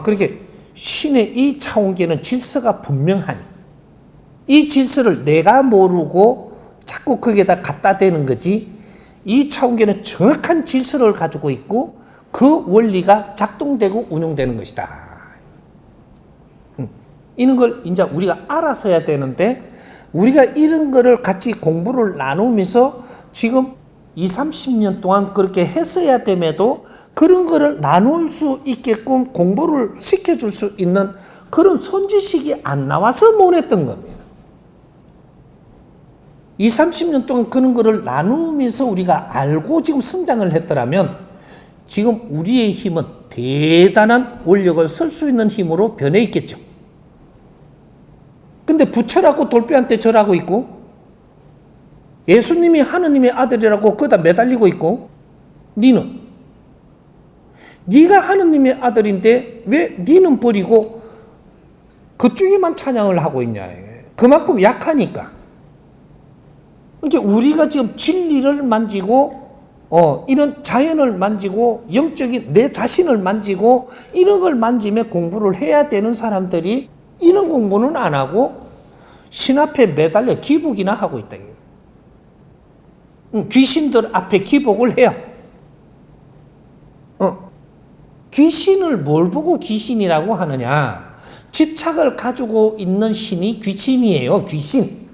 그렇게 신의 이 차원계는 질서가 분명하니 이 질서를 내가 모르고 자꾸 거기에다 갖다 대는 거지, 이 차원계는 정확한 질서를 가지고 있고 그 원리가 작동되고 운용되는 것이다. 이런 걸 이제 우리가 알아서야 되는데, 우리가 이런 거를 같이 공부를 나누면서 지금 20-30년 동안 그렇게 했어야 됨에도 그런 거를 나눌 수 있게끔 공부를 시켜줄 수 있는 그런 선지식이 안 나와서 못했던 겁니다. 20-30년 동안 그런 거를 나누면서 우리가 알고 지금 성장을 했더라면 지금 우리의 힘은 대단한 원력을 쓸 수 있는 힘으로 변해 있겠죠. 근데 부처라고 돌배한테 절하고 있고, 예수님이 하느님의 아들이라고 거기다 매달리고 있고, 네가 하느님의 아들인데 왜 니는 버리고 그쪽에만 찬양을 하고 있냐. 그만큼 약하니까. 이게 우리가 지금 진리를 만지고 이런 자연을 만지고 영적인 내 자신을 만지고 이런 걸 만지며 공부를 해야 되는 사람들이 이런 공부는 안 하고 신 앞에 매달려 기복이나 하고 있다. 귀신들 앞에 기복을 해요. 귀신을 뭘 보고 귀신이라고 하느냐? 집착을 가지고 있는 신이 귀신이에요. 귀신.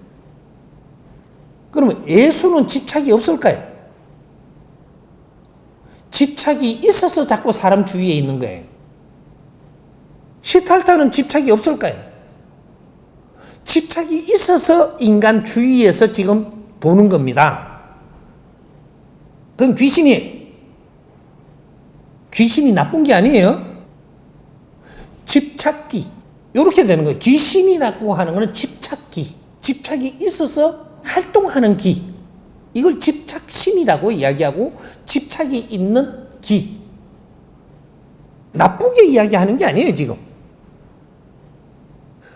그러면 예수는 집착이 없을까요? 집착이 있어서 자꾸 사람 주위에 있는 거예요. 시탈타는 집착이 없을까요? 집착이 있어서 인간 주위에서 지금 도는 겁니다. 그건 귀신이에요. 귀신이 나쁜 게 아니에요. 집착기. 이렇게 되는 거예요. 귀신이라고 하는 것은 집착기. 집착이 있어서 활동하는 기. 이걸 집착신이라고 이야기하고 집착이 있는 기. 나쁘게 이야기하는 게 아니에요, 지금.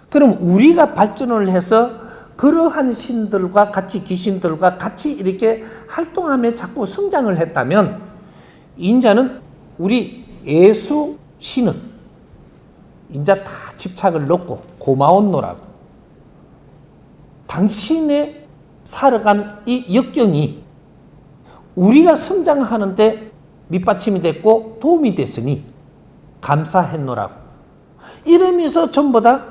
그럼 우리가 발전을 해서 그러한 신들과 같이 귀신들과 같이 이렇게 활동하며 자꾸 성장을 했다면 인자는 우리 예수 신은 인자 다 집착을 놓고 고마웠노라고. 당신의 살아간 이 역경이 우리가 성장하는데 밑받침이 됐고 도움이 됐으니 감사했노라고. 이러면서 전부 다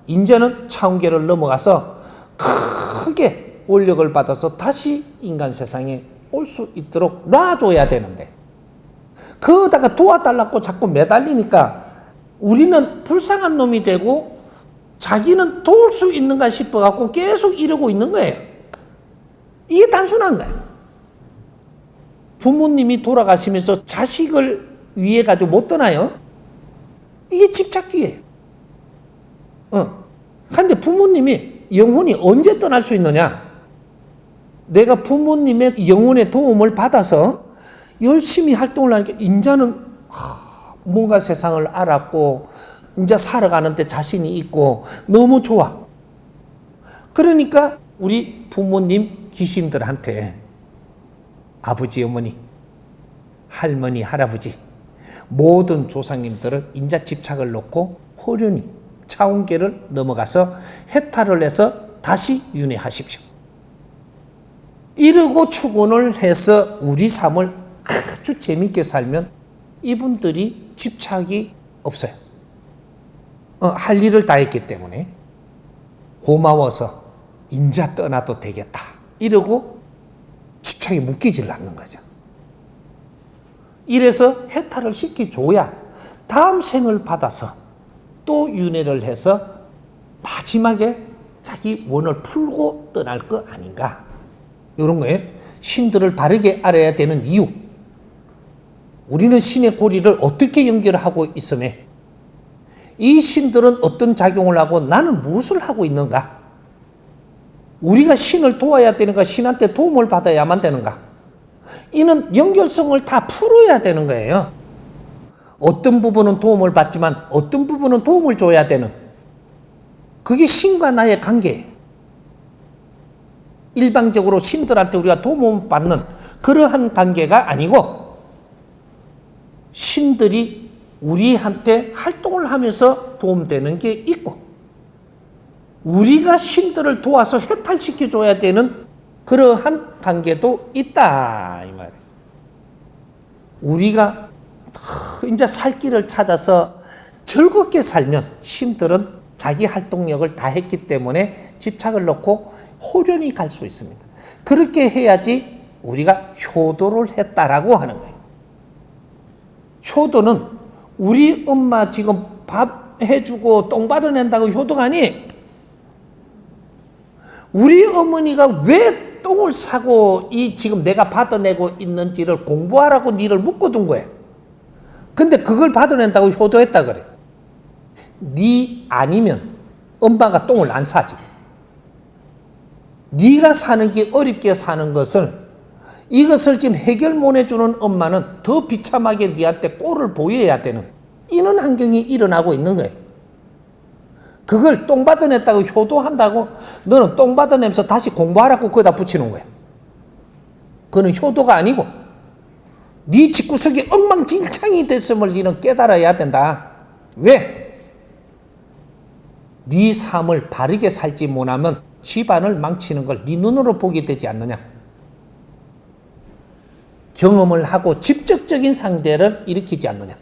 인자는 차원계를 넘어가서 크게 원력을 받아서 다시 인간 세상에 올 수 있도록 놔줘야 되는데, 그거다가 도와달라고 자꾸 매달리니까 우리는 불쌍한 놈이 되고 자기는 도울 수 있는가 싶어갖고 계속 이러고 있는 거예요. 이게 단순한 거예요. 부모님이 돌아가시면서 자식을 위해 가지고 못 떠나요? 이게 집착기예요. 근데 부모님이 영혼이 언제 떠날 수 있느냐? 내가 부모님의 영혼의 도움을 받아서 열심히 활동을 하니까 인자는 뭔가 세상을 알았고 이제 살아가는데 자신이 있고 너무 좋아. 그러니까 우리 부모님 귀신들한테 아버지, 어머니, 할머니, 할아버지 모든 조상님들은 인자 집착을 놓고 호련히 차원계를 넘어가서 해탈을 해서 다시 윤회하십시오. 이러고 축원을 해서 우리 삶을 아주 재밌게 살면 이분들이 집착이 없어요. 할 일을 다 했기 때문에 고마워서 인자 떠나도 되겠다. 이러고 집착이 묶이질 않는 거죠. 이래서 해탈을 시켜줘야 다음 생을 받아서 또 윤회를 해서 마지막에 자기 원을 풀고 떠날 거 아닌가. 이런 거예요. 신들을 바르게 알아야 되는 이유. 우리는 신의 고리를 어떻게 연결하고 있음에 이 신들은 어떤 작용을 하고 나는 무엇을 하고 있는가? 우리가 신을 도와야 되는가? 신한테 도움을 받아야만 되는가? 이는 연결성을 다 풀어야 되는 거예요. 어떤 부분은 도움을 받지만 어떤 부분은 도움을 줘야 되는, 그게 신과 나의 관계예요. 일방적으로 신들한테 우리가 도움을 받는 그러한 관계가 아니고 신들이 우리한테 활동을 하면서 도움되는 게 있고, 우리가 신들을 도와서 해탈시켜줘야 되는 그러한 관계도 있다 이 말이에요. 우리가 이제 살 길을 찾아서 즐겁게 살면 신들은 자기 활동력을 다 했기 때문에 집착을 놓고 호련히 갈 수 있습니다. 그렇게 해야지 우리가 효도를 했다라고 하는 거예요. 효도는 우리 엄마 지금 밥 해주고 똥 받아낸다고 효도가 아니. 우리 어머니가 왜 똥을 싸고 이 지금 내가 받아내고 있는지를 공부하라고 니를 묶어둔 거예요. 근데 그걸 받아낸다고 효도했다 그래. 니 아니면 엄마가 똥을 안 싸지. 니가 사는 게 어렵게 사는 것을, 이것을 지금 해결 못 해주는 엄마는 더 비참하게 니한테 꼴을 보여야 되는 이런 환경이 일어나고 있는 거예요. 그걸 똥 받아냈다고 효도한다고 너는 똥 받아내면서 다시 공부하라고 거기다 붙이는 거야. 그건 효도가 아니고 네 집구석이 엉망진창이 됐음을 너는 깨달아야 된다. 왜? 네 삶을 바르게 살지 못하면 집안을 망치는 걸 네 눈으로 보게 되지 않느냐. 경험을 하고 직접적인 상대를 일으키지 않느냐.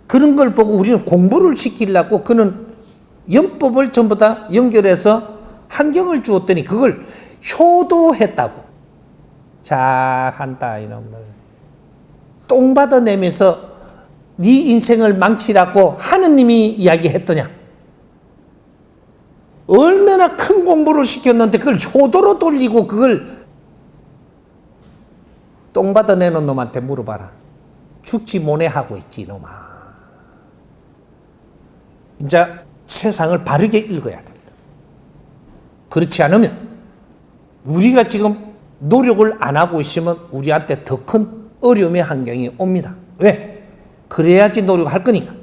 그런 걸 보고 우리는 공부를 시키려고 그는 연법을 전부 다 연결해서 환경을 주었더니 그걸 효도했다고. 잘한다 이놈들. 똥 받아내면서 네 인생을 망치라고 하느님이 이야기했더냐. 얼마나 큰 공부를 시켰는데 그걸 효도로 돌리고 그걸 똥 받아내는 놈한테 물어봐라. 죽지 못해 하고 있지 이놈아. 이제 세상을 바르게 읽어야 됩니다. 그렇지 않으면 우리가 지금 노력을 안 하고 있으면 우리한테 더 큰 어려움의 환경이 옵니다. 왜? 그래야지 노력할 거니까.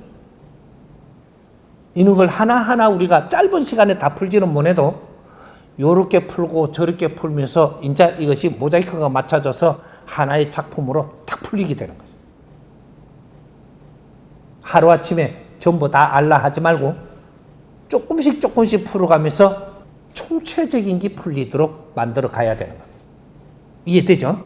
이런 걸 하나하나 우리가 짧은 시간에 다 풀지는 못해도 요렇게 풀고 저렇게 풀면서 이제 이것이 모자이크가 맞춰져서 하나의 작품으로 탁 풀리게 되는 거죠. 하루아침에 전부 다 알라 하지 말고 조금씩 풀어가면서 총체적인 게 풀리도록 만들어 가야 되는 겁니다. 이해되죠?